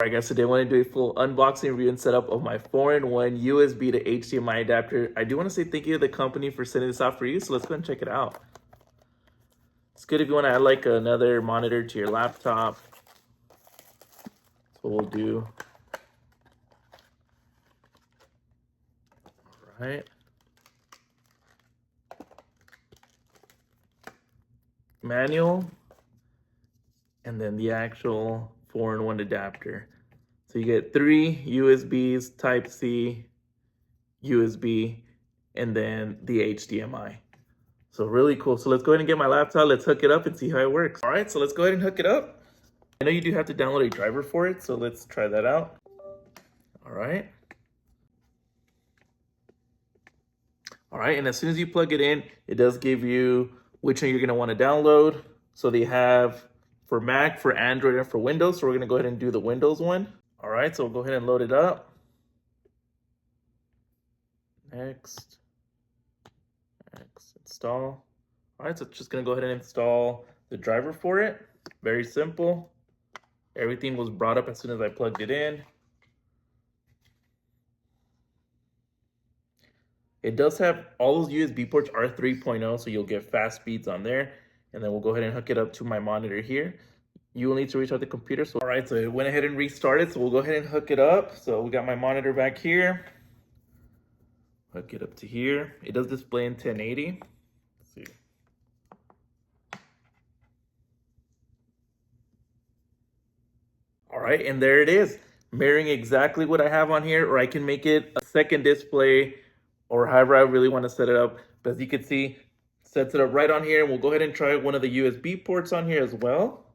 Alright guys, today I want to do a full unboxing, review, and setup of my 4-in-1 USB to HDMI adapter. I do want to say thank you to the company for sending this out for you, so let's go and check it out. It's good if you want to add like another monitor to your laptop. That's what we'll do. Alright. Manual. And then the actual 4-in-1 adapter. So you get 3 USBs, Type-C, USB, and then the HDMI. So really cool. So let's go ahead and get my laptop. Let's hook it up and see how it works. All right, so let's go ahead and hook it up. I know you do have to download a driver for it, so let's try that out. All right. All right, and as soon as you plug it in, it does give you which one you're gonna wanna download. So they have for Mac, for Android, and for Windows. So we're gonna go ahead and do the Windows one. All right, so we'll go ahead and load it up. Next, install. All right, so it's just gonna go ahead and install the driver for it. Very simple. Everything was brought up as soon as I plugged it in. It does have all those USB ports are 3.0, so you'll get fast speeds on there. And then we'll go ahead and hook it up to my monitor here. You will need to restart the computer. So, all right, so it went ahead and restarted. So we'll go ahead and hook it up. So we got my monitor back here. Hook it up to here. It does display in 1080. Let's see. All right, and there it is. Mirroring exactly what I have on here, or I can make it a second display or however I really want to set it up. But as you can see, sets it up right on here. And we'll go ahead and try one of the USB ports on here as well.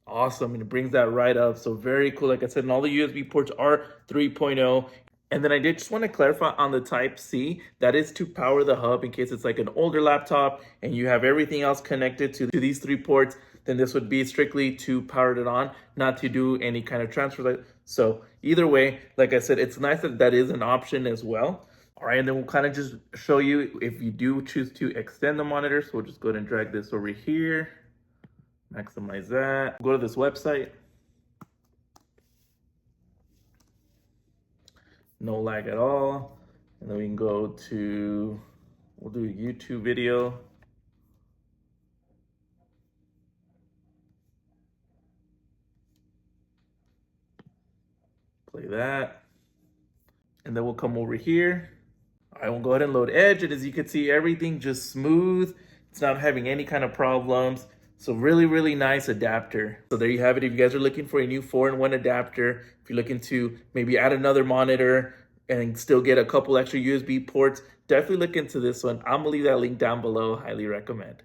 Awesome, and it brings that right up. So very cool. Like I said, and all the USB ports are 3.0. And then I did just want to clarify on the Type-C, that is to power the hub in case it's like an older laptop and you have everything else connected to these 3 ports, then this would be strictly to power it on, not to do any kind of transfer. So either way, like I said, it's nice that that is an option as well. All right, and then we'll kind of just show you if you do choose to extend the monitor. So we'll just go ahead and drag this over here. Maximize that. Go to this website. No lag at all. And then we can go to, we'll do a YouTube video. Play that. And then we'll come over here. All right, we'll go ahead and load Edge. And as you can see, everything just smooth. It's not having any kind of problems. So really, really nice adapter. So there you have it. If you guys are looking for a new 4-in-1 adapter, if you're looking to maybe add another monitor and still get a couple extra USB ports, definitely look into this one. I'm gonna leave that link down below. Highly recommend.